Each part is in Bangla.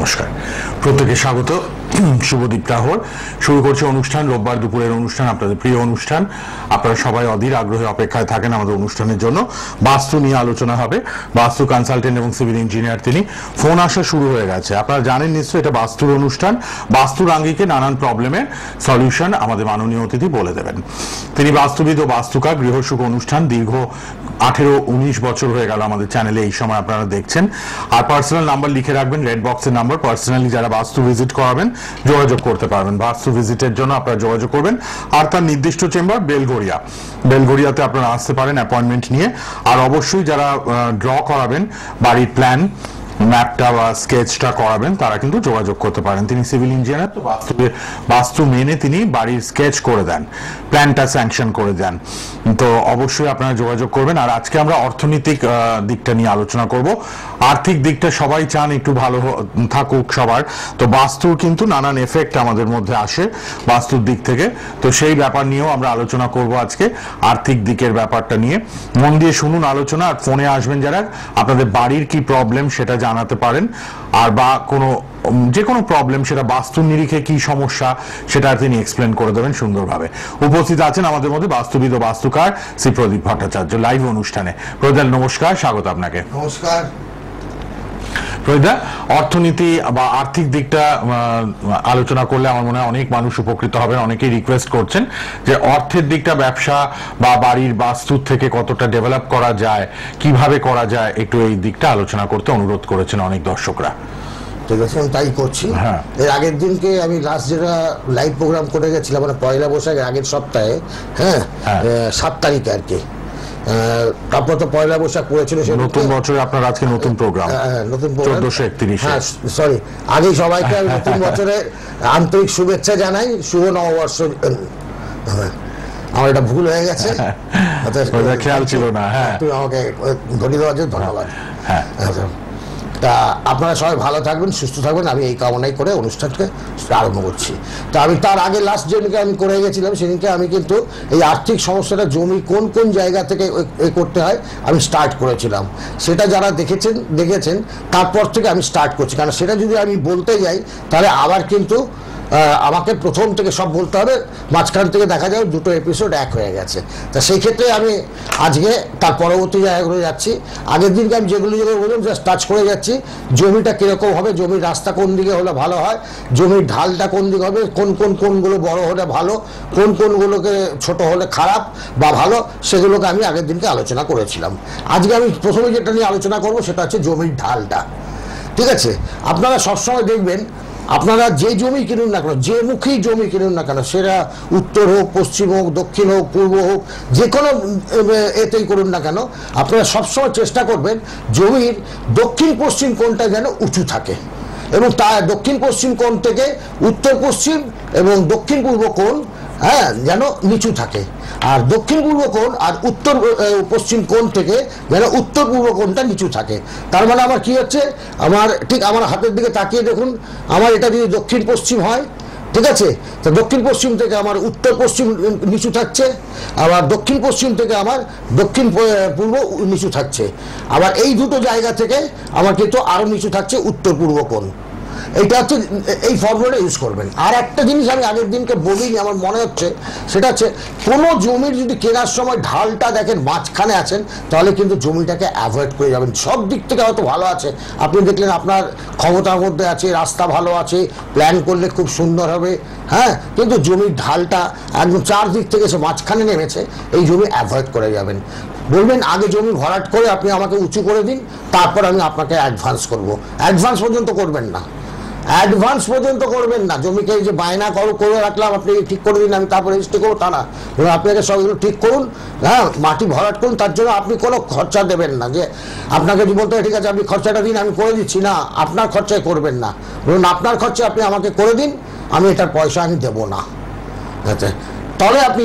নমস্কার, প্রত্যেকে স্বাগত। শুভদীপ রাহর শুরু করছে অনুষ্ঠান, রোববার দুপুরের অনুষ্ঠান, আপনাদের প্রিয় অনুষ্ঠান। আপনারা সবাই অধীর আগ্রহে অপেক্ষায় থাকেন আমাদের অনুষ্ঠানের জন্য। বাস্তু নিয়ে আলোচনা হবে। বাস্তু কনসালটেন্ট এবং সিভিল ইঞ্জিনিয়ার তিনি। ফোন আসা শুরু হয়ে গেছে। আপনারা জানেন নিশ্চয়ই এটা বাস্তুর অনুষ্ঠান। বাস্তুর আঙ্গিকে নানান প্রবলেমের সলিউশন আমাদের মাননীয় অতিথি বলে দেবেন। তিনি বাস্তুবিদ ও বাস্তুকার। গৃহসুখ অনুষ্ঠান দীর্ঘ 18-19 বছর হয়ে গেল আমাদের চ্যানেলে এই সময় আপনারা দেখছেন। আর পার্সোনাল নাম্বার লিখে রাখবেন, রেড বক্সের নাম্বার। পার্সোনালি যারা বাস্তু ভিজিট করাবেন যোগাযোগ করতে পারবেন। বাস্তু ভিজিটের জন্য আপনারা যোগাযোগ করবেন। আর তার নির্দিষ্ট চেম্বার বেলঘরিয়াতে আপনারা আসতে পারেন অ্যাপয়েন্টমেন্ট নিয়ে। আর অবশ্যই যারা ড্র করাবেন, বাড়ির প্ল্যান ম্যাপটা বা স্কেচটা করাবেন, তারা কিন্তু যোগাযোগ করতে পারেন। তিনি সিভিল ইঞ্জিনিয়ার, তো বাস্তু মেনে তিনি বাড়ির স্কেচ করে দেন, প্ল্যানটা স্যাংশন করে দেন। তো অবশ্যই আপনারা যোগাযোগ করবেন। আর আজকে আমরা অর্থনৈতিক দিকটা নিয়ে আলোচনা করব। আর্থিক দিকটা সবাই চান একটু ভালো থাকুক সবার। তো বাস্তুর কিন্তু নানান এফেক্ট আমাদের মধ্যে আসে বাস্তুর দিক থেকে। তো সেই ব্যাপার নিয়েও আমরা আলোচনা করব আজকে, আর্থিক দিকের ব্যাপারটা নিয়ে। মন দিয়ে শুনুন আলোচনা। আর ফোনে আসবেন যারা, আপনাদের বাড়ির কি প্রবলেম সেটা জানাতে পারেন। আর বা যে কোনো প্রবলেম, সেটা বাস্তুর নিরিখে কি সমস্যা সেটা তিনি এক্সপ্লেন করে দেবেন সুন্দরভাবে। উপস্থিত আছেন আমাদের মধ্যে বাস্তুবিদ ও বাস্তুকার শ্রী প্রদীপ ভট্টাচার্য লাইভ অনুষ্ঠানে। প্রদীপ নমস্কার, স্বাগত আপনাকে। নমস্কার। প্রদীপ, অর্থনীতি বা আর্থিক দিকটা আলোচনা করলে আমার মনে হয় অনেক মানুষ উপকৃত হবেন। অনেকেই রিকোয়েস্ট করছেন যে অর্থের দিকটা ব্যবসা বা বাড়ির বাস্তুর থেকে কতটা ডেভেলপ করা যায়, কিভাবে করা যায়, একটু এই দিকটা আলোচনা করতে অনুরোধ করেছেন অনেক দর্শকরা। ঠিক আছে, আমি তাই করছি। এর আগের দিনকে আমি লাস্ট যেটা লাইভ প্রোগ্রাম করে গেছিলাম, মানে পয়লা বৈশাখের আগের সপ্তাহে, 7 তারিখে আর কি। তারপর তো পয়লা বৈশাখ পড়েছিল, নতুন বছরে আপনার আজকে নতুন প্রোগ্রাম, নতুন 1431। হ্যাঁ, সরি, আগে সবাইকে নতুন বছরে আন্তরিক শুভেচ্ছা জানাই, শুভ নববর্ষ। আমার এটা ভুল হয়ে গেছে, খেয়াল ছিল না। হ্যাঁ, তুমি আমাকে ধরিয়ে দেওয়ার জন্য ধন্যবাদ। তা আপনারা সবাই ভালো থাকবেন, সুস্থ থাকবেন, আমি এই কামনাই করে অনুষ্ঠানকে আরম্ভ করছি। তা আমি তার আগে লাস্ট যেদিনকে আমি করে গেছিলাম, সেদিনকে আমি কিন্তু এই আর্থিক সমস্যাটা জমি কোন কোন জায়গা থেকে করতে হয় আমি স্টার্ট করেছিলাম। সেটা যারা দেখেছেন তারপর থেকে আমি স্টার্ট করছি, কারণ সেটা যদি আমি বলতে যাই তাহলে আবার কিন্তু আমাকে প্রথম থেকে সব বলতে হবে, মাঝখান থেকে দেখা যায় দুটো এপিসোড এক হয়ে গেছে। তা সেই ক্ষেত্রে আমি আজকে তার পরবর্তী জায়গাগুলো যাচ্ছি। আগের দিনকে আমি যেগুলো বললাম জাস্ট টাচ করে যাচ্ছি। জমিটা কীরকম হবে, জমির রাস্তা কোন দিকে হলে ভালো হয়, জমির ঢালটা কোন দিকে হবে, কোনগুলো বড় হলে ভালো, কোনগুলোকে ছোট হলে খারাপ বা ভালো, সেগুলোকে আমি আগের দিনকে আলোচনা করেছিলাম। আজকে আমি প্রথমে যেটা নিয়ে আলোচনা করবো সেটা হচ্ছে জমির ঢালটা। ঠিক আছে, আপনারা সবসময় দেখবেন, আপনারা যে জমি কিনুন না কেন, যে মুখেই জমি কিনুন না কেন, সেটা উত্তর হোক, পশ্চিম হোক, দক্ষিণ হোক, পূর্ব হোক, যে কোনো এতেই করুন না কেন, আপনারা সবসময় চেষ্টা করবেন জমির দক্ষিণ পশ্চিম কোণটা যেন উঁচু থাকে, এবং তার দক্ষিণ পশ্চিম কোণ থেকে উত্তর পশ্চিম এবং দক্ষিণ পূর্ব কোণ যেন নিচু থাকে। আর দক্ষিণ পূর্ব কোণ আর উত্তর পশ্চিম কোণ থেকে যেন উত্তর পূর্ব কোণটা নিচু থাকে। তার মানে আমার কি হচ্ছে, ঠিক আমার হাতের দিকে তাকিয়ে দেখুন, আমার এটা যদি দক্ষিণ পশ্চিম হয়, ঠিক আছে, তো দক্ষিণ পশ্চিম থেকে আমার উত্তর পশ্চিম নিচু থাকছে, আবার দক্ষিণ পশ্চিম থেকে আমার দক্ষিণ পূর্ব নিচু থাকছে, আবার এই দুটো জায়গা থেকে আমার কিন্তু আরও নিচু থাকছে উত্তর পূর্ব কোণ। এইটা হচ্ছে, এই ফর্মুলাটা ইউজ করবেন। আর একটা জিনিস আমি আগের দিনকে বলিনি, আমার মনে হচ্ছে, সেটা হচ্ছে কোনো জমির যদি কেনার সময় ঢালটা দেখেন মাঝখানে আছেন, তাহলে কিন্তু জমিটাকে অ্যাভয়েড করে যাবেন। সব দিক থেকে হয়তো ভালো আছে, আপনি দেখলেন আপনার ক্ষমতার মধ্যে আছে, রাস্তা ভালো আছে, প্ল্যান করলে খুব সুন্দর হবে, কিন্তু জমির ঢালটা একদম 4 দিক থেকে সে মাঝখানে নেমেছে, এই জমি অ্যাভয়েড করে যাবেন। বলবেন আগে জমি ভরাট করে আপনি আমাকে উঁচু করে দিন, তারপর আমি আপনাকে অ্যাডভান্স করব। অ্যাডভান্স পর্যন্ত করবেন না, জমিকে যে বায়না করে রাখলাম, আপনি ঠিক করে দিন, আমি তারপরে রেজিস্ট্রি করবো, তা না। আপনাকে সবগুলো ঠিক করুন, মাটি ভরাট করুন, তার জন্য আপনি কোনো খরচা দেবেন না। যে আপনাকে যদি বলতে হয় ঠিক আছে আপনি খরচাটা দিন, আমি করে দিচ্ছি, না, আপনার খরচায় করবেন না। বলুন আপনার খরচা আপনি আমাকে করে দিন, আমি এটার পয়সা আমি দেবো না। আচ্ছা, তাহলে আপনি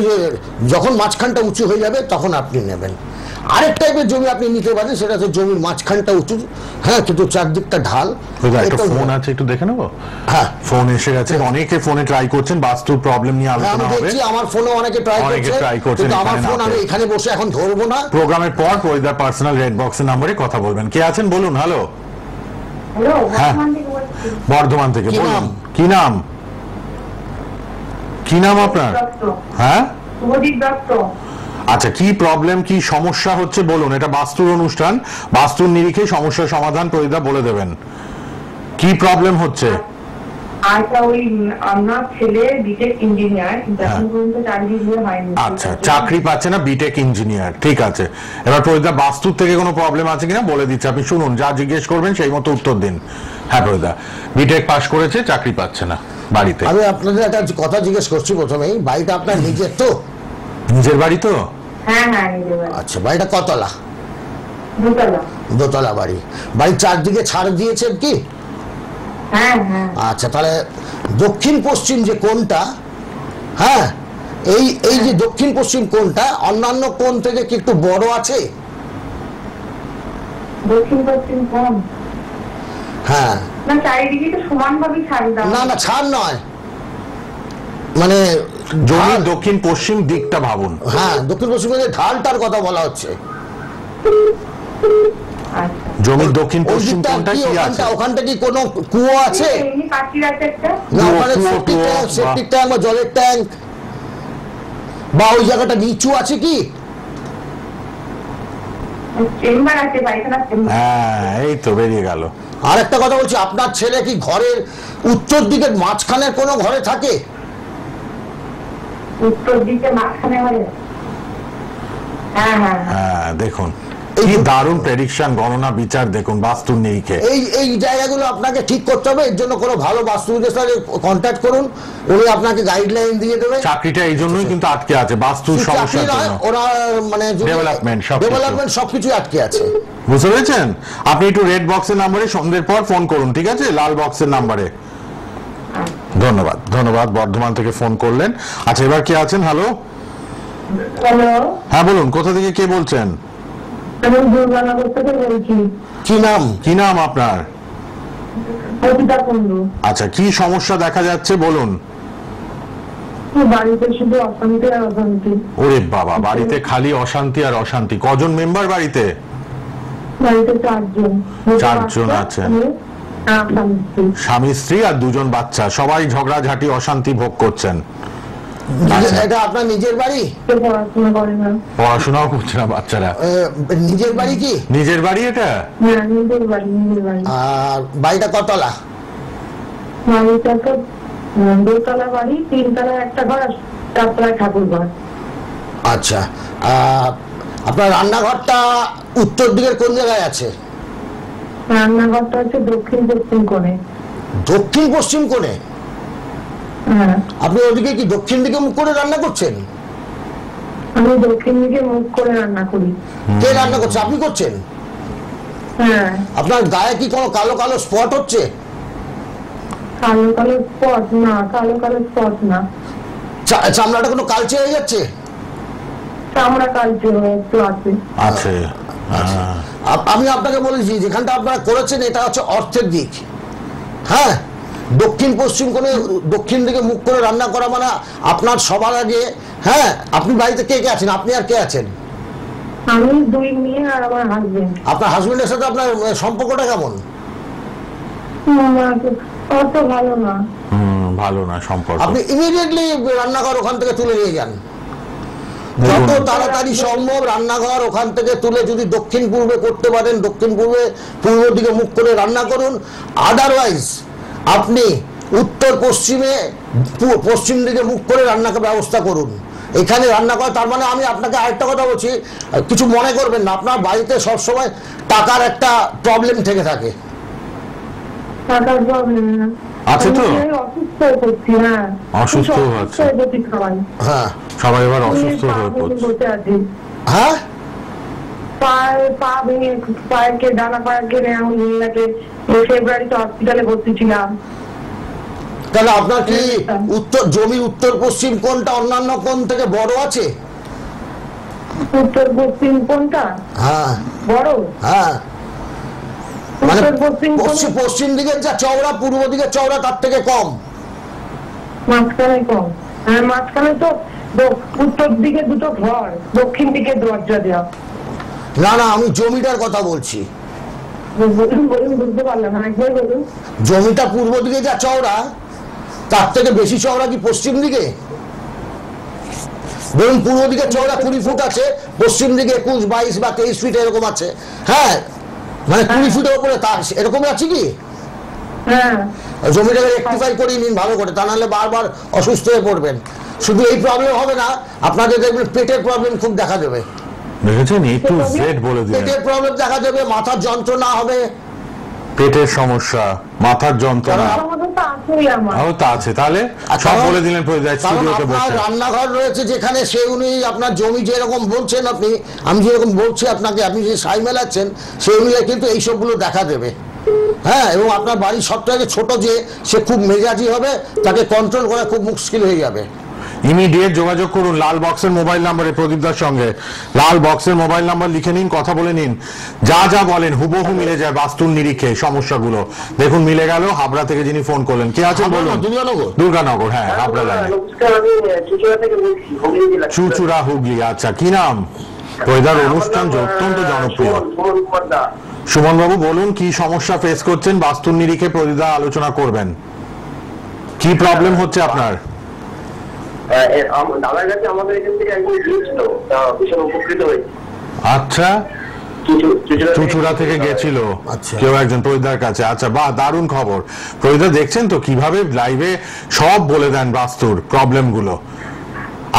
যখন মাঝখানটা উঁচু হয়ে যাবে তখন আপনি নেবেন। আরেক টাইপের জমি আপনি নিতে পারেন, সেটা হচ্ছে জমির মাঝখানটা উঁচু, কিন্তু চারদিকটা ঢাল। ফোন আছে, একটু দেখে নেবো। হ্যাঁ, ফোন এসে গেছে, অনেকে ফোনে ট্রাই করছেন, বাস্তুর প্রবলেম নিয়ে আলোচনা হবে। আমার ফোনে অনেকে ট্রাই করছে, কিন্তু আমার ফোন আমি এখানে বসে এখন ধরবো না। প্রোগ্রামের পর প্রদীপ পার্সোনাল রেড বক্সের নম্বরে কথা বলবেন। কে আছেন বলুন। হ্যালো। হ্যালো, বর্ধমান থেকে কি বলুন নাম? কি নাম, কি নাম আপনার? হ্যাঁ, শুভদীপ দত্ত। আচ্ছা, কি প্রবলেম, কি সমস্যা হচ্ছে বলুন। এটা বাস্তুর অনুষ্ঠান, বাস্তুর নিরিখে সমস্যার সমাধান প্রতিদা বলে দেবেন। কি প্রবলেম হচ্ছে? আচ্ছা, ওই আমার ছেলে বিটেক ইঞ্জিনিয়ার, কিন্তু এখন পর্যন্ত চাকরি হয়নি। আচ্ছা, চাকরি পাচ্ছে না, বিটেক ইঞ্জিনিয়ার, ঠিক আছে। এবার প্রতিদা বাস্তুর থেকে কোনো প্রবলেম আছে কিনা বলে দিচ্ছে, আপনি শুনুন, যা জিজ্ঞেস করবেন সেই মতো উত্তর দিন। হ্যাঁ প্রতিদা, বিটেক পাশ করেছে, চাকরি পাচ্ছে না বাড়িতে। আমি আপনাদের একটা কথা জিজ্ঞেস করছি প্রথমেই, বাড়িটা আপনার নিজের তো? নিজের বাড়ি তো? হ্যাঁ হ্যাঁ, নিজের বাড়ি। আচ্ছা, বাড়িটা কতলা? দোতলা। দোতলা বাড়ি। বাড়ির চারদিকে ছাড় দিয়েছেন কি? হ্যাঁ হ্যাঁ। আচ্ছা, তাহলে দক্ষিণ পশ্চিম যে কোণটা, হ্যাঁ, এই এই যে দক্ষিণ পশ্চিম কোণটা অন্যান্য কোণ থেকে কি একটু বড় আছে? দক্ষিণ পশ্চিম কোণ? হ্যাঁ। না, চারিদিকে তো সমানভাবে ছাড় দাও। না না, ছাড় নয়, মানে জমির দক্ষিণ পশ্চিম দিকটা ভাবুন। হ্যাঁ, দক্ষিণ পশ্চিমে যে ঢালটার কথা বলা হচ্ছে, আচ্ছা, জমির দক্ষিণ ওই পশ্চিম দিকটা কোণটা কি, কি আছে? ওখানটা কি কোনো কুয়ো আছে? এমনি পাঁচিল আছে একটা। না, ওখানে কুয়ো, সেপ্টিক কুয়ো, ট্যাঙ্ক, বাহ। সেপ্টিক ট্যাঙ্ক বা জলের ট্যাঙ্ক, বা ওই জায়গাটা নিচু আছে কি? চেম্বার আছে, পায়খানা চেম্বার। হ্যাঁ, এই তো বেরিয়ে গেল। আর একটা কথা বলছি, আপনার ছেলে কি ঘরের উত্তর দিকের মাঝখানের কোনো ঘরে থাকে? উত্তর দিকে মাঝখানে হয়। হ্যাঁ হ্যাঁ হ্যাঁ। হ্যাঁ, দেখুন কি দারুণ প্রেডিকশন, গণনা বিচার দেখুন বাস্তুর নিরিখে। এই এই জায়গাগুলো আপনাকে ঠিক করতে হবে। এর জন্য কোনো ভালো বাস্তুবিদের সাথে কন্ট্যাক্ট করুন, উনি আপনাকে গাইডলাইন দিয়ে দেবে। চাকরিটা এই জন্যই কিন্তু আটকে আছে, বাস্তুর শুধু চাকরি সমস্যার নয়, জন্য। ওরা মানে Development, সবকিছু। ডেভেলপমেন্ট সবকিছু আটকে আছে। বুঝতে পেরেছেন? আপনি একটু রেড বক্সের নাম্বারে সন্ধ্যের পর ফোন করুন, ঠিক আছে? লাল বক্সের নাম্বারে। ধন্যবাদ, ধন্যবাদ, বর্ধমান থেকে ফোন করলেন। আচ্ছা, এবার কে আছেন? হ্যালো, হ্যালো, হ্যাঁ বলুন, কোথা থেকে কে বলছেন? আমি দুর্গানগর থেকে বলছি। কি নাম? কি নাম আপনার? কবিতা কুন্ডু। আচ্ছা, কি সমস্যা দেখা যাচ্ছে বলুন। বাড়িতে শুধু অশান্তি আর অশান্তি। ওরে বাবা, বাড়িতে খালি অশান্তি আর অশান্তি। কজন মেম্বার বাড়িতে? বাড়িতে চারজন। চারজন আছেন। স্বামী স্ত্রী আর দুজন বাচ্চা, সবাই ঝগড়াঝাটি অশান্তি ভোগ করছেন। আচ্ছা। এটা আপনার নিজের বাড়ি? পড়াশোনা করে না। পড়াশোনাও করছে না বাচ্চারা? নিজের বাড়ি কি? নিজের বাড়ি এটা? হ্যাঁ, নিজের বাড়ি, নিজের বাড়ি। আর বাড়িটা কতলা? বাড়িটা তো দোতলা বাড়ি, তিনতলা একটা ঘর, চারতলায় ঠাকুর ঘর। আচ্ছা, আপনার রান্নাঘরটা উত্তর দিকের কোন জায়গায় আছে? রান্নাঘরটা হচ্ছে দক্ষিণ পশ্চিম কোণে। দক্ষিণ পশ্চিম কোণে? হ্যাঁ, আপনি ওদিকে কি দক্ষিণ দিকে মুখ করে রান্না করছেন? আমি দক্ষিণ দিকে মুখ করে রান্না করি। কে রান্না করছে? আপনি করছেন? হ্যাঁ। আপনার গায়ে কি কোনো কালো কালো স্পট হচ্ছে? কালো কালো স্পট না, কালো কালো স্পট না। চামড়াটা কোনো কালচে হয়ে যাচ্ছে? চামড়া কালচে একটু আছে। আছে। আমি আপনাকে বলেছি, যেখানটা আপনারা করেছেন এটা হচ্ছে অর্থের দিক। হ্যাঁ, দক্ষিণ পশ্চিম কোণে দক্ষিণ দিকে মুখ করে রান্না করা মানে আপনার সবার আগে, হ্যাঁ, আপনি বাড়িতে কে কে আছেন? আপনি আর কে আছেন? আমি দুই মেয়ে আর আমার হাজবেন্ড। আপনার হাজবেন্ডের সাথে আপনার সম্পর্কটা কেমন? অত ভালো না। ভালো না সম্পর্ক। আপনি ইমিডিয়েটলি রান্নাঘর ওখান থেকে তুলে নিয়ে যান। যত তাড়াতাড়ি সম্ভব রান্নাঘর ওখান থেকে তুলে যদি দক্ষিণ পূর্বে করতে পারেন, দক্ষিণ পূর্বে পূর্ব দিকে মুখ করে রান্না করুন। আদারওয়াইজ আপনি উত্তর পশ্চিমে পশ্চিম দিকে মুখ করে রান্নার ব্যবস্থা করুন। এখানে রান্না করা, তার মানে আমি আপনাকে আরেকটা কথা বলছি, কিছু মনে করবেন না, আপনার বাড়িতে সবসময় টাকার একটা প্রবলেম থেকে থাকে। টাকার প্রবলেম না আছে তো? অসুস্থ হচ্ছি। হ্যাঁ, অসুস্থ হচ্ছে সবাই। হ্যাঁ, সবাই এবার অসুস্থ হয়ে পড়ছে। বসে আছি। হ্যাঁ, পা ভেঙে, পায়ের ডানা পায়ের কেটে আমি ফেব্রুয়ারিতে হসপিটালে ভর্তি ছিলাম। তাহলে আপনার কি জমি উত্তর পশ্চিম কোণটা অন্যান্য কোণ থেকে বড় আছে? উত্তর পশ্চিম কোণটা? হ্যাঁ বড়। হ্যাঁ, মানে উত্তর পশ্চিম কোণে পশ্চিম দিকের যা চওড়া পূর্ব দিকের চওড়া তার থেকে কম? মাঝখানে কম। হ্যাঁ, মাঝখানে তো উত্তর দিকে দুটো ঘর, দক্ষিণ দিকে দরজা দেওয়া। না না, আমি জমিটার কথা বলছি। বলুন, বুঝতে পারলাম না, একবার বলুন। জমিটা পূর্ব দিকে যা চওড়া তার থেকে বেশি চওড়া কি পশ্চিম দিকে? ধরুন পূর্ব দিকে চওড়া 20 ফুট আছে, পশ্চিম দিকে 21, 22 বা 23 ফিট এরকম আছে। হ্যাঁ, মানে 20 ফুটের উপরে তার এরকম আছে কি? হ্যাঁ, জমিটাকে রেকটিফাই করে নিন ভালো করে, তা নাহলে বারবার অসুস্থ হয়ে পড়বেন। শুধু এই প্রবলেম হবে না, আপনাদের দেখবেন পেটের প্রবলেম খুব দেখা যাবে। দেখেছেন, A to Z বলে দিলেন। পেটের প্রবলেম দেখা যাবে, মাথার যন্ত্রণা হবে, পেটের সমস্যা, মাথার যন্ত্রণা, আমাদের তো আছেই আমার। তা আছে। তাহলে সব বলে দিলেন কারণ স্টুডিওতে আপনার বসে। রান্নাঘর রয়েছে যেখানে, সে অনুযায়ী আপনার জমি যেরকম বলছেন আপনি, আমি যেরকম বলছি আপনাকে, আপনি যে সাই মেলাচ্ছেন সেই অনুযায়ী কিন্তু এইসবগুলো দেখা দেবে। হ্যাঁ, এবং আপনার বাড়ি সবটাকে ছোট, যে সে খুব মেজাজি হবে, তাকে কন্ট্রোল করা খুব মুশকিল হয়ে যাবে। ইমিডিয়েট যোগাযোগ করুন লাল বক্সের মোবাইল নাম্বারে প্রদীপদার সঙ্গে। লাল বক্সের মোবাইল নাম্বার লিখে নিন, কথা বলে নিন। যা যা বলেন হুবহু মিলে যায় বাস্তুর নিরিখে সমস্যাগুলো। দেখুন মিলে গেল। হাবড়া থেকে যিনি ফোন করলেন, কে আছেন বলুন? দুর্গানগর, হ্যাঁ, হাবড়া লাইনে। চুচুড়া, হুগলি। আচ্ছা, কি নাম? ওয়েদার অনুষ্ঠান যে অত্যন্ত জনপ্রিয়। সুমন বাবু বলুন, কি সমস্যা ফেস করছেন? বাস্তুর নিরিখে প্রদীপদা আলোচনা করবেন। কি প্রবলেম হচ্ছে আপনার? দাদার কাছে আমাদের এখান থেকে একজন গিয়েছিল, ভীষণ উপকৃত হয়েছে। আচ্ছা, চুচুড়া থেকে গেছিল কেউ একজন প্রদীপদার কাছে। আচ্ছা, বাহ, দারুণ খবর। প্রদীপদা দেখছেন তো কিভাবে লাইভে সব বলে দেন বাস্তুর প্রবলেম গুলো।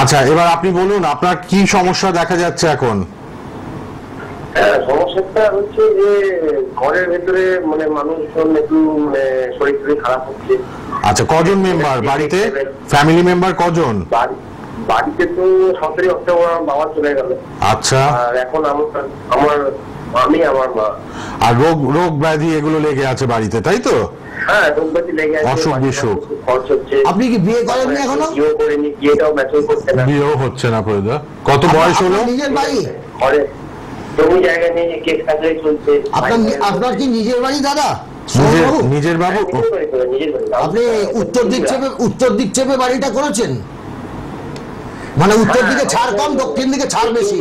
আচ্ছা, এবার আপনি বলুন আপনার কি সমস্যা দেখা যাচ্ছে এখন? সমস্যাটা হচ্ছে যে ঘরের ভেতরে মানে মানুষজন একটু মানে শরীর খারাপ হচ্ছে। আচ্ছা, কজন মেম্বার বাড়িতে? ফ্যামিলি মেম্বার কজন? বাড়িতে তো 17 অক্টোবর বাবা চলে গেল। আচ্ছা, আর এখন আমার মা। আর রোগ ব্যাধি এগুলো লেগে আছে বাড়িতে, তাই তো? হ্যাঁ, রোগ ব্যাধি লেগে আছে, অসুখ বিসুখ। খরচ হচ্ছে। আপনি কি বিয়ে করেননি এখনো? বিয়ে করেনি, বিয়েটাও ম্যাচুর করতে না। বিয়েও হচ্ছে না প্রদীপদা। কত বয়স হলো? নিজের বাড়ি? ঘরে জমি জায়গা নিয়ে কেস কাটাই চলছে। আপনার কি নিজের বাড়ি দাদা? নিজের বাবু? আপনি উত্তর দিক চেপে বাড়িটা করেছেন? মানে উত্তর দিকে ছাড় কম, দক্ষিণ দিকে ছাড় বেশি?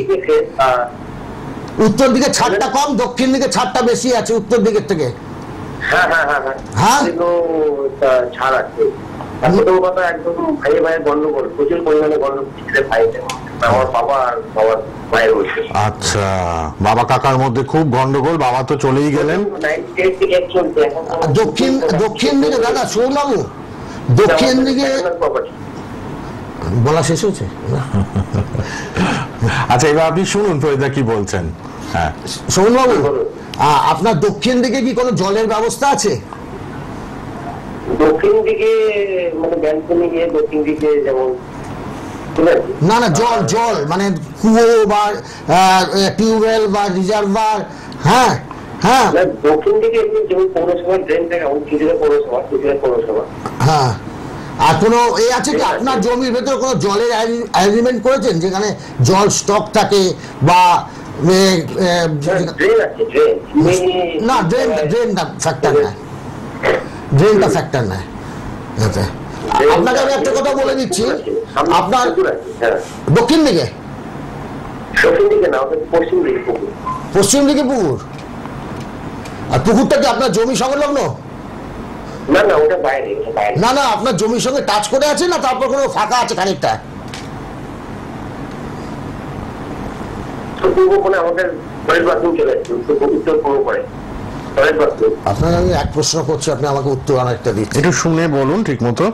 উত্তর দিকে ছাড়টা কম, দক্ষিণ দিকে ছাড়টা বেশি আছে উত্তর দিকের থেকে। হ্যাঁ, ছাড় আছে। প্রথম কথা, একদম ভাইয়ে ভাইয়ের গন্ডগোল, প্রচুর পরিমাণে গন্ডগোল ভাইতে আমার বাবা আর বাবার ভাইয়ের মধ্যে। আচ্ছা, বাবা কাকার মধ্যে খুব গন্ডগোল। বাবা তো চলেই গেলেন। দক্ষিণ দিকে দাদা সৌবাবু, দক্ষিণ দিকে বলা শেষ হয়েছে? আচ্ছা, এবার আপনি শুনুন প্রদীপদা কি বলছেন। হ্যাঁ, সৌবাবু, আপনার দক্ষিণ দিকে কি কোনো জলের ব্যবস্থা আছে? দক্ষিণ দিকে মানে ব্যালকনি গিয়ে দক্ষিণ দিকে যেমন না জল মানে কুয়ো বা টিউবওয়েল বা রিজার্ভার? হ্যাঁ হ্যাঁ, দক্ষিণ দিকে যেমন পৌরসভার ড্রেন থাকে, পৌরসভা। হ্যাঁ, আর কোনো আছে কি আপনার জমির ভেতরে কোনো জলের অ্যারেঞ্জমেন্ট করেছেন যেখানে জল স্টক থাকে? বা না, ড্রেনটা ফ্যাক্টর না, ড্রেনটা ফ্যাক্টর না। আচ্ছা, আপনাকে আমি একটা কথা বলে দিচ্ছি, আপনার দক্ষিণ দিকে? পশ্চিম দিকে পুকুর। আর পুকুরটা কি আপনার জমি সংলগ্ন? না, আপনার জমির সঙ্গে টাচ করে আছে না তারপর কোনো ফাঁকা আছে খানিকটা? আপনার আমি এক প্রশ্ন করছি, আপনি আমাকে উত্তর অনেকটা দিচ্ছেন, একটু শুনে বলুন ঠিক মতো।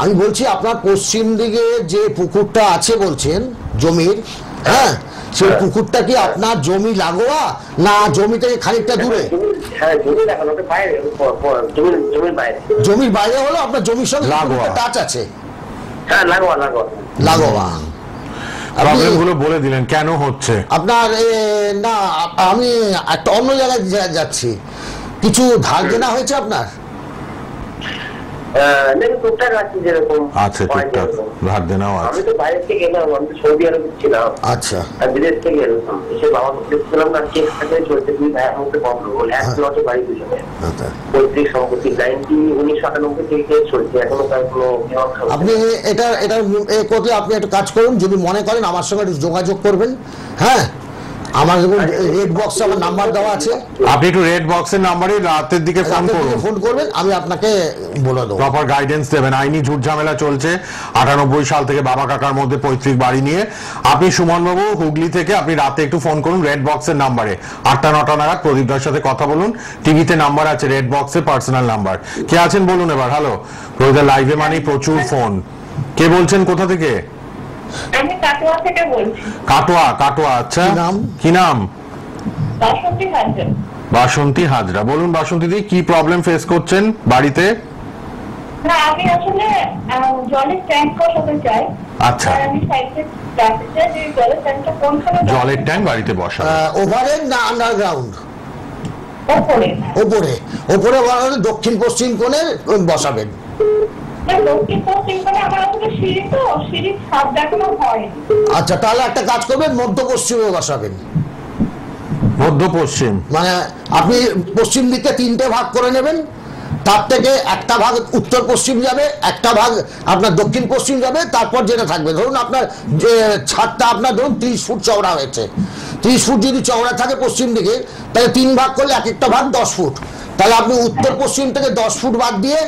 আমি বলছি আপনার পশ্চিম দিকে যে পুকুরটা আছে বলছেন জমির, হ্যাঁ, সেই পুকুরটা কি আপনার জমি লাগোয়া না জমি থেকে খানিকটা দূরে? জমির বাইরে হলো, আপনার জমির সঙ্গে টাচ আছে? লাগোয়া। প্রবলেমগুলো বলে দিলেন কেন হচ্ছে আপনার? না, আমি একটা অন্য জায়গায় যাচ্ছি। কিছু ধার দেনা হয়েছে আপনার? আচ্ছা, টুকটাক ধার দেনাও আছে। আমি তো বাইরে থেকে এলাম, আমি তো সৌদি আরবে ছিলাম। আচ্ছা, বিদেশ থেকে এলাম, এসে বাবাকে দেখছিলাম না কেস কাটাই চলছে, দুই ভাইয়ের মধ্যে গন্ডগোল, এক প্লটে বাড়ি দুজনে, পৈতৃক সম্পত্তি 1997 থেকে কেস চলছে, এখনো তার কোনো। আপনি এটা করলে আপনি একটা কাজ করুন, যদি মনে করেন আমার সঙ্গে যোগাযোগ করবেন, হ্যাঁ, আমার রেড বক্সে আমার নাম্বার দেওয়া আছে, আপনি একটু রেড বক্সের নাম্বারে রাতের দিকে ফোন করবেন, আমি আপনাকে বলে দেবো, প্রপার গাইডেন্স দেবেন। আইনি ঝুট ঝামেলা চলছে 98 সাল থেকে বাবা কাকার মধ্যে পৈতৃক বাড়ি নিয়ে। আপনি সুমন বাবু হুগলি থেকে, আপনি রাতে একটু ফোন করুন রেড বক্সের নাম্বারে, 8টা-9টা নাগাদ প্রদীপদার সাথে কথা বলুন। টিভিতে নাম্বার আছে, রেড বক্সে পার্সোনাল নাম্বার। কে আছেন বলুন এবার। হ্যালো, প্রদীপদার লাইভে মানে প্রচুর ফোন। কে বলছেন, কোথা থেকে? আমি কাটোয়া থেকে বলছি। কাটোয়া, আচ্ছা কি নাম? বাসন্তী হাজরা। বাসন্তী হাজরা, বলুন বাসন্তী দি, কি প্রবলেম ফেস করছেন বাড়িতে? না, আমি আসলে জলের ট্যাঙ্ক বসাতে চাই। আচ্ছা, আমি সাইডে জানতে চাই যে জলের ট্যাঙ্কটা কোনখানে? জলের ট্যাঙ্ক বাড়িতে বসা ওভারহেড না আন্ডারগ্রাউন্ড? ওপরে। ওপরে বসালে দক্ষিণ পশ্চিম কোণে বসাবেন। দক্ষিণ পশ্চিম কোণে আমার আসলে সিঁড়ি, তো সিঁড়ির ছাদ দেখানো হয়। আচ্ছা, তাহলে একটা কাজ করবেন, মধ্য পশ্চিমে বসাবেন। মধ্য পশ্চিম মানে আপনি পশ্চিম দিকে 3টে ভাগ করে নেবেন, তার থেকে একটা ভাগ উত্তর পশ্চিম যাবে, একটা ভাগ আপনার দক্ষিণ পশ্চিম যাবে, তারপর যেটা থাকবে ধরুন আপনার যে ছাদটা আপনার ধরুন 30 ফুট চওড়া হয়েছে, 30 ফুট যদি চওড়া থাকে পশ্চিম দিকে, তাহলে 3 ভাগ করলে এক একটা ভাগ 10 ফুট। তাহলে আপনি উত্তর পশ্চিম থেকে 10 ফুট বাদ দিয়ে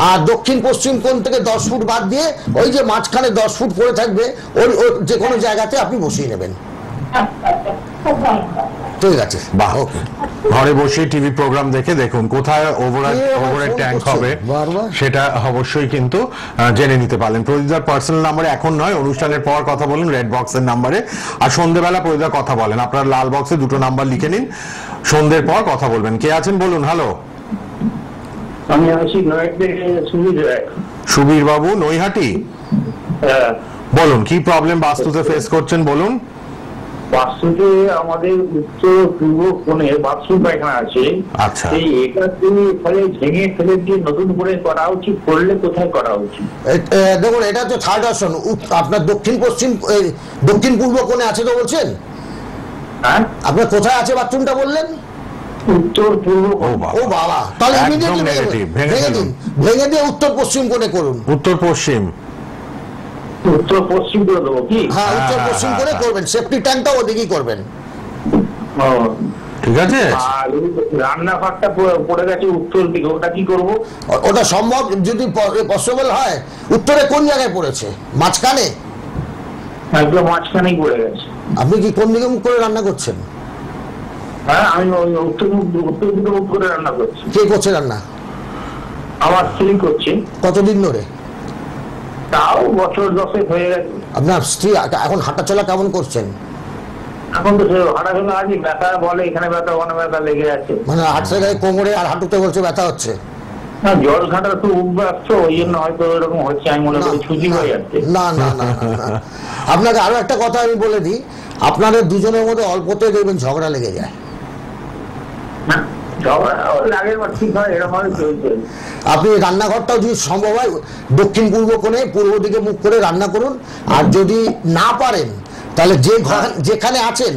আর দক্ষিণ পশ্চিম কোণ থেকে 10 ফুট বাদ দিয়ে ওই যে মাঝখানে 10 ফুট পড়ে থাকবে ওই যে কোনো জায়গাতে আপনি বসিয়ে নেবেন। ঠিক আছে, বাহ, ওকে। ঘরে বসে টিভি প্রোগ্রাম দেখে দেখুন কোথায় ওভারের ট্যাঙ্ক হবে, সেটা অবশ্যই কিন্তু জেনে নিতে পারলেন। প্রদীপদার পার্সোনাল নাম্বারে এখন নয়, অনুষ্ঠানের পর কথা বলুন রেড বক্সের নাম্বারে। আর সন্ধ্যেবেলা প্রদীপদার কথা বলেন, আপনার লাল বক্সে 2টো নাম্বার লিখে নিন, সন্ধ্যের পর কথা বলবেন। কে আছেন বলুন। হ্যালো, আমি আছি নয়হাটি থেকে সুবীর রায়। সুবীর বাবু, নৈহাটি। বলুন কি প্রবলেম বাস্তুতে ফেস করছেন বলুন। বাস্তুতে আমাদের উত্তর পূর্ব কোণে বাথরুম পায়খানা আছে। আচ্ছা, এটা ফলে ভেঙে ফেলে দিয়ে নতুন করে করা উচিত, করলে কোথায় করা উচিত? দেখুন, এটা তো থার্ড অপশন। আপনার দক্ষিণ পশ্চিম দক্ষিণ পূর্ব কোণে আছে তো বলছেন? হ্যাঁ, আপনার কোথায় আছে বাথরুমটা বললেন? উত্তর পূর্ব। ও বাবা, তাহলে ইমিডিয়েটলি ভেঙে দিয়ে উত্তর পশ্চিম কোণে করুন। উত্তর পশ্চিম করে দেবো কি? হ্যাঁ, উত্তর পশ্চিম করে করবেন, সেফটি ট্যাঙ্কটা ওদিকেই করবেন। ঠিক আছে। আর রান্নাঘরটা পড়ে গেছে উত্তর দিকে, ওটা কি করবো? ওটা সম্ভব যদি পসিবল হয়। উত্তরে কোন জায়গায় পড়েছে? মাঝখানে? একদম মাঝখানেই পড়ে গেছে। আপনি কি কোন দিকে মুখ করে রান্না করছেন? হ্যাঁ, আমি উত্তর দিকে মুখ করে রান্না করছি। কে করছে রান্না? আমার স্ত্রী করছে। কতদিন ধরে? তাও বছর 10 হয়ে গেছে। আপনার স্ত্রী এখন হাঁটাচলা কেমন করছেন? এখন তো হাঁটাচলা আছে, ব্যথা বলে এখানে ব্যথা, ওখানে ব্যথা লেগে আছে। মানে হাঁটতে গেলে কোমরে আর হাঁটুতে বলছে ব্যথা হচ্ছে? না, জল ঘাটার একটু অভ্যাস তো, ওই জন্য হয়তো এরকম হচ্ছে, আমি মনে করি ছুটি হয়ে যাচ্ছে। না না না, আপনাকে আরো একটা কথা আমি বলে দিই, আপনাদের দুজনের মধ্যে অল্পতে দেখবেন ঝগড়া লেগে যায়। আপনি রান্নাঘরটাও যদি সম্ভব হয় দক্ষিণ পূর্ব কোণে পূর্ব দিকে মুখ করে রান্না করুন। আর যদি না পারেন তাহলে যে ঘর যেখানে আছেন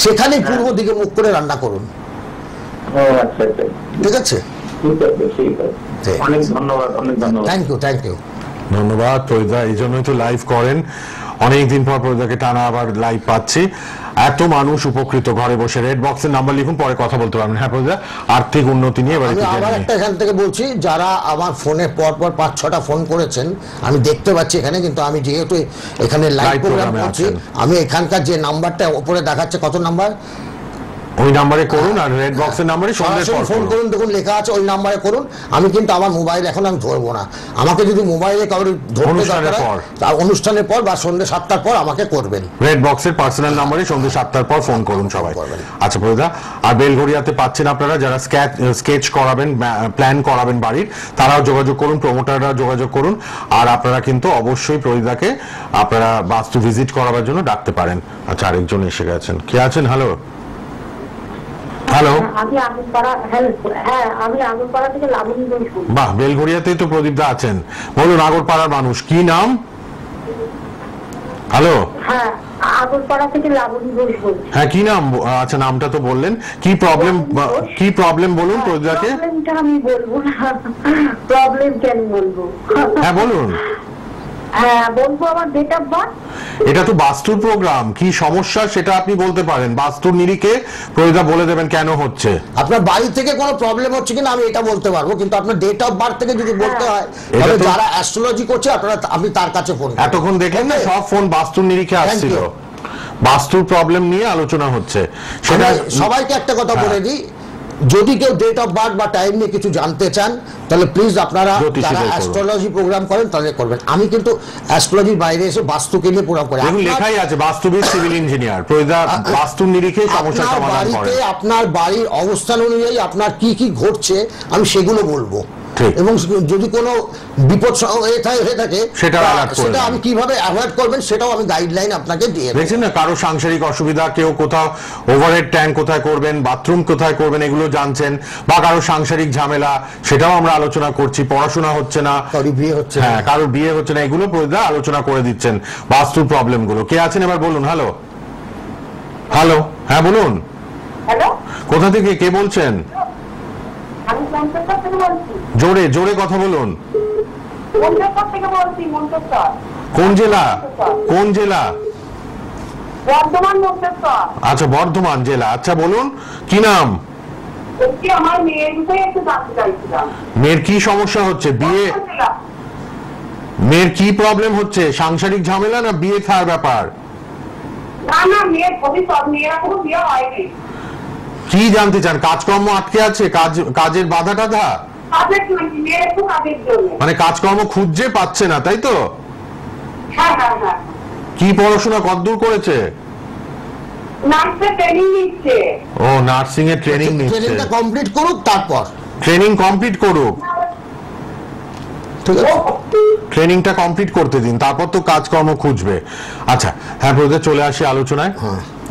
সেখানেই পূর্ব দিকে মুখ করে রান্না করুন। ঠিক আছে, অনেক ধন্যবাদ। Thank you. ধন্যবাদ প্রদীপদা, এই জন্যই তো লাইভ করেন। অনেকদিন পর প্রদীপদাকে টানা আবার লাইভ পাচ্ছি। এত মানুষ উপকৃত ঘরে বসে। রেড বক্সের নাম্বার লিখুন, পরে কথা বলতে পারবেন। হ্যাঁ প্রদীপদা, আর্থিক উন্নতি নিয়ে এবার আবার একটা এখান থেকে বলছি, যারা আমার ফোনে পর 5-6টা ফোন করেছেন আমি দেখতে পাচ্ছি এখানে, কিন্তু আমি যেহেতু এখানে লাইভ প্রোগ্রাম করছি, আমি এখানকার যে নাম্বারটা উপরে দেখাচ্ছে, কত নাম্বার, ওই নাম্বারে করুন। আর রেড বক্সের নাম্বারে ফোন করুন, দেখুন লেখা আছে ওই নাম্বারে করুন। আমি কিন্তু আমার মোবাইল এখন আমি ধরবো না। আমাকে যদি মোবাইলে কারোর ধরতে দরকার হয় অনুষ্ঠানের পর বা সন্ধ্যে 7টার পর আমাকে করবেন। রেড বক্সের পার্সোনাল নাম্বারে সন্ধ্যে 7টার পর ফোন করুন সবাই। আচ্ছা প্রদীপদা, আর বেলঘড়িয়াতে পাচ্ছেন আপনারা যারা স্কেচ করাবেন, প্ল্যান করাবেন বাড়ির, তারাও যোগাযোগ করুন, প্রমোটাররা যোগাযোগ করুন। আর আপনারা কিন্তু অবশ্যই প্রদীপদাকে আপনারা বাস্তু ভিজিট করাবার জন্য ডাকতে পারেন। আচ্ছা, আরেকজন এসে গেছেন। কে আছেন? হ্যালো। বাহ, বেলঘড়িয়াতেই তো প্রদীপদা আছেন। বলুন, আগরপাড়ার মানুষ, কি নাম? হ্যালো, হ্যাঁ কি নাম? আচ্ছা, নামটা তো বললেন। কি প্রবলেম বলুন প্রদীপদাকে। আমি বলবো না, প্রবলেম কেন বলবো? হ্যাঁ বলুন। হ্যাঁ বলবো আমার ডেট অফ বার্থ। এটা তো বাস্তুর প্রোগ্রাম, কি সমস্যা সেটা আপনি বলতে পারেন, বাস্তুর নিরিখে প্রয়োজা বলে দেবেন কেন হচ্ছে। আপনার বাড়ি থেকে কোনো প্রবলেম হচ্ছে কিনা আমি এটা বলতে পারবো, কিন্তু আপনার ডেট অফ বার্থ থেকে যদি বলতে হয় এটা তাহলে তো- যারা অ্যাস্ট্রোলজি করছে আপনারা, আপনি তার কাছে ফোন করুন। এতক্ষণ দেখলেন না সব ফোন বাস্তুর নিরিখে আসছিল, you. বাস্তুর প্রবলেম নিয়ে আলোচনা হচ্ছে সেটা। আমি সবাইকে একটা কথা হ্যাঁ। বলে দিই, যদি কেউ ডেট অফ বার্থ বা টাইম নিয়ে কিছু জানতে চান তাহলে প্লিজ আপনারা জ্যোতিষীদের যারা করুন। অ্যাস্ট্রোলজি প্রোগ্রাম করেন তাদের করবেন। আমি কিন্তু অ্যাস্ট্রোলজির বাইরে এসে বাস্তুকে নিয়ে প্রোগ্রাম করি। দেখুন আপনার- লেখাই আছে বাস্তুবিদ সিভিল ইঞ্জিনিয়ার, প্রয়োজা বাস্তুর নিরিখে সমস্যার আপনার সমাধান বাড়িতে করেন। আপনার বাড়ির অবস্থান অনুযায়ী আপনার কি কি ঘটছে আমি সেগুলো বলবো, ঠিক। এবং যদি কোনো বিপদ হয়ে থাকে সেটা বা alert করে সেটা দেন। আমি কিভাবে অ্যাভয়েড করবেন সেটাও আমি গাইডলাইন আপনাকে দিয়ে দেবো। দেখছেন না, কারো সাংসারিক অসুবিধা, কেউ কোথাও ওভারহেড ট্যাঙ্ক কোথায় করবেন, বাথরুম কোথায় করবেন, এগুলো জানছেন, বা কারো সাংসারিক ঝামেলা সেটাও আমরা আলোচনা করছি, পড়াশোনা হচ্ছে না, কারোর বিয়ে হচ্ছে না। হ্যাঁ কারোর বিয়ে হচ্ছে না, এগুলো প্রয়োজা আলোচনা করে দিচ্ছেন বাস্তুর প্রবলেম গুলো। কে আছেন এবার বলুন। হ্যালো হ্যালো, হ্যাঁ বলুন, হ্যালো, কোথা থেকে কে বলছেন? আমি মন্তেশ্বর থেকে বলছি। জোরে জোরে কথা বলুন। মন্তেশ্বর থেকে বলছি, মন্তেশ্বর। কোন জেলা? কোন জেলা? বর্ধমান মন্তেশ্বর। আচ্ছা বর্ধমান জেলা। আচ্ছা বলুন কি নাম? বলছি আমার মেয়ের বিষয়ে একটু জানতে চাইছিলাম। মেয়ের কি সমস্যা হচ্ছে? বিয়ে, মেয়ের কি প্রবলেম হচ্ছে? সাংসারিক ঝামেলা না বিয়ে থার ব্যাপার? না না, মেয়ের ভবিষ্যৎ, মেয়েরা কোনো বিয়ে হয়নি। কি জানতে চান? কাজকর্ম আটকে আছে, কাজের বাধা টাধা, কাজের জন্য, মেয়ের একটু কাজের জন্য। মানে কাজকর্ম খুঁজছে পাচ্ছে না তাই তো? হ্যাঁ হ্যাঁ হ্যাঁ। কি পড়াশোনা কতদূর করেছে? নার্সের ট্রেনিং নিচ্ছে। ও নার্সিং এর ট্রেনিং নিচ্ছে, ট্রেনিংটা কমপ্লিট করুক তারপর। ট্রেনিং কমপ্লিট করুক, ঠিক আছে, ট্রেনিংটা কমপ্লিট করতে দিন, তারপর তো কাজকর্ম খুঁজবে। আচ্ছা হ্যাঁ প্রয়োজন চলে আসি আলোচনায়।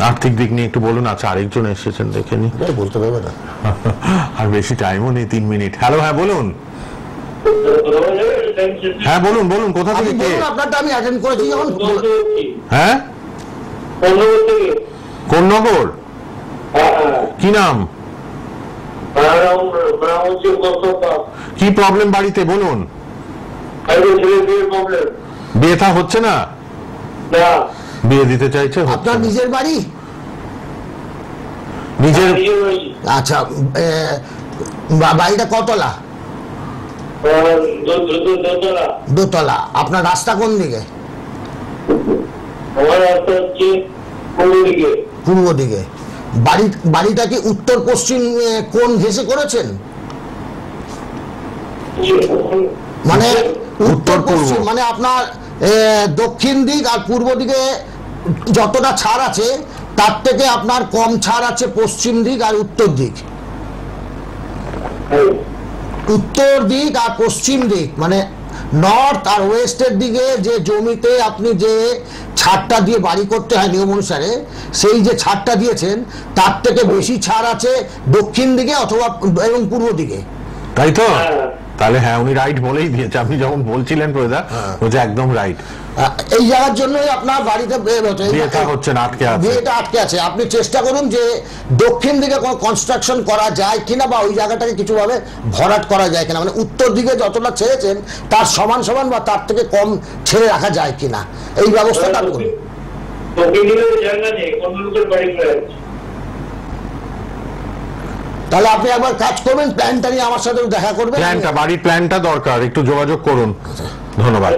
আর্থিক দিক নিয়ে একটু বলুন। আচ্ছা আরেকজন এসেছেন দেখে নি, এটাই বলতে পারবে না। আর বেশি টাইমও নেই, 3 মিনিট। হ্যালো, হ্যাঁ বলুন। হ্যাঁ বলুন বলুন, কোথা আপনি থেকে কে? বলুন, আপনারটা আমি অ্যাটেন্ড করেছি যখন। হ্যাঁ কোন নগর? কি নাম? কি প্রবলেম বাড়িতে বলুন? বিয়ে থা হচ্ছে না? বিয়ে দিতে চাইছে, হচ্ছে আপনার না। নিজের বাড়ি? নিজের আচ্ছা, বাড়িটা কতলা? দোতলা। আপনার রাস্তা কোন দিকে? পূর্ব দিকে। বাড়িটা কি উত্তর পশ্চিম কোন ঘেঁষে করেছেন? মানে উত্তর পশ্চিম, মানে আপনার দক্ষিণ দিক আর পূর্ব দিকে যতটা ছাড় আছে তার থেকে আপনার কম ছাড় আছে পশ্চিম দিক আর উত্তর দিক। উত্তর দিক আর পশ্চিম দিক মানে নর্থ আর ওয়েস্টের দিকে যে জমিতে আপনি যে ছাড়টা দিয়ে বাড়ি করতে হয় নিয়ম অনুসারে, সেই যে ছাড়টা দিয়েছেন তার থেকে বেশি ছাড় আছে দক্ষিণ দিকে অথবা এবং পূর্ব দিকে, তাই তো? তাহলে হ্যাঁ উনি রাইট বলেই দিয়েছে, আপনি যখন বলছিলেন প্রদা বলছে একদম রাইট। এই জায়গার জন্যই আপনার বাড়িতে বিয়েটা হচ্ছে না, আটকে আছে। বিয়েটা আটকে আছে। আপনি চেষ্টা করুন যে দক্ষিণ দিকে কোনো কনস্ট্রাকশন করা যায় কিনা বা ওই জায়গাটাকে কিছুভাবে ভরাট করা যায় কিনা, মানে উত্তর দিকে যতটা ছেড়েছেন তার সমান সমান বা তার থেকে কম ছেড়ে রাখা যায় কিনা, এই ব্যবস্থাটা করুন। তাহলে আপনি একবার কাজ করবেন, প্ল্যানটা নিয়ে আমার সাথে দেখা করবেন। প্ল্যানটা, বাড়ির প্ল্যানটা দরকার, একটু যোগাযোগ করুন। ধন্যবাদ।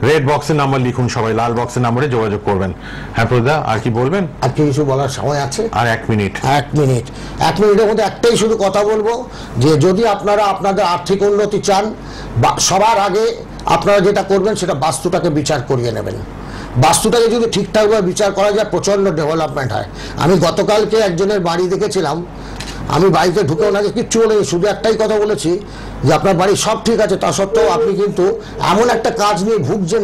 রেড বক্সের নাম্বার লিখুন সবাই, লাল বক্সের নাম্বারে যোগাযোগ করবেন। হ্যাঁ প্রদা আর কি বলবেন? আর কিছু বলার সময় আছে? আর 1 মিনিট। 1 মিনিট। 1 মিনিটের মধ্যে একটাই শুধু কথা বলবো যে যদি আপনারা আপনাদের আর্থিক উন্নতি চান, সবার আগে আপনারা যেটা করবেন সেটা বাস্তুটাকে বিচার করিয়ে নেবেন। বাস্তুটাকে যদি ঠিকঠাকভাবে বিচার করা যায় প্রচণ্ড ডেভেলপমেন্ট হয়। আমি গতকালকে একজনের বাড়ি দেখেছিলাম, আমি বাড়িতে ঢুকে ওনাকে কিচ্ছু বলিনি, শুধু একটাই কথা বলেছি যে আপনার বাড়ি সব ঠিক আছে, তা সত্ত্বেও আপনি কিন্তু এমন একটা কাজ নিয়ে ভুগছেন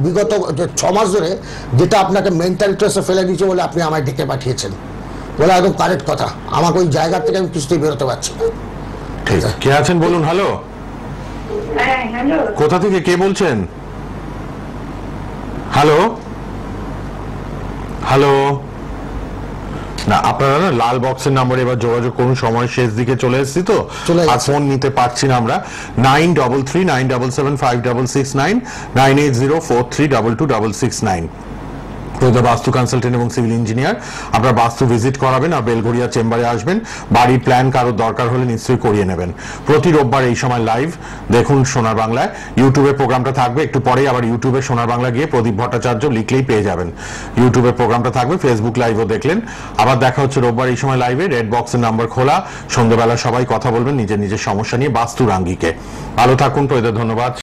বিগত 6 মাস ধরে, যেটা আপনাকে মেন্টাল স্ট্রেসে ফেলে দিয়েছে বলে আপনি আমায় ডেকে পাঠিয়েছেন। বলে একদম কারেক্ট কথা, আমাকে ওই জায়গা থেকে আমি কিছুতেই বেরোতে পারছি না। ঠিক আছে, কে আছেন বলুন। হ্যালো, হ্যাঁ হ্যালো, কোথা থেকে কে বলছেন? হ্যালো হ্যালো না আপনারা না লাল বক্সের নাম্বারে এবার যোগাযোগ করুন, সময় শেষ দিকে চলে এসেছি তো আর ফোন নিতে পারছি না আমরা। 9339775669 9804322669। বাস্তু কনসালটেন্ট এবং সিভিল ইঞ্জিনিয়ার, আপনার বাস্তু ভিজিট করাবেন আর বেলঘরিয়া চেম্বারে আসবেন। বাড়ির প্ল্যান কারোর দরকার হলে নিশ্চয়ই করিয়ে নেবেন। প্রতি রোববার এই সময় লাইভ দেখুন সোনার বাংলায়। ইউটিউবে প্রোগ্রামটা থাকবে একটু পরেই, আবার ইউটিউবে সোনার বাংলা গিয়ে প্রদীপ ভট্টাচার্য লিখলেই পেয়ে যাবেন। ইউটিউবে প্রোগ্রামটা থাকবে, ফেসবুক লাইভও দেখলেন। আবার দেখা হচ্ছে রোববার এই সময় লাইভে। রেড বক্সের নাম্বার খোলা, সন্ধ্যাবেলা সবাই কথা বলবেন নিজের নিজের সমস্যা নিয়ে বাস্তুর আঙ্গিকে। ভালো থাকুন, প্রদীপ ধন্যবাদ।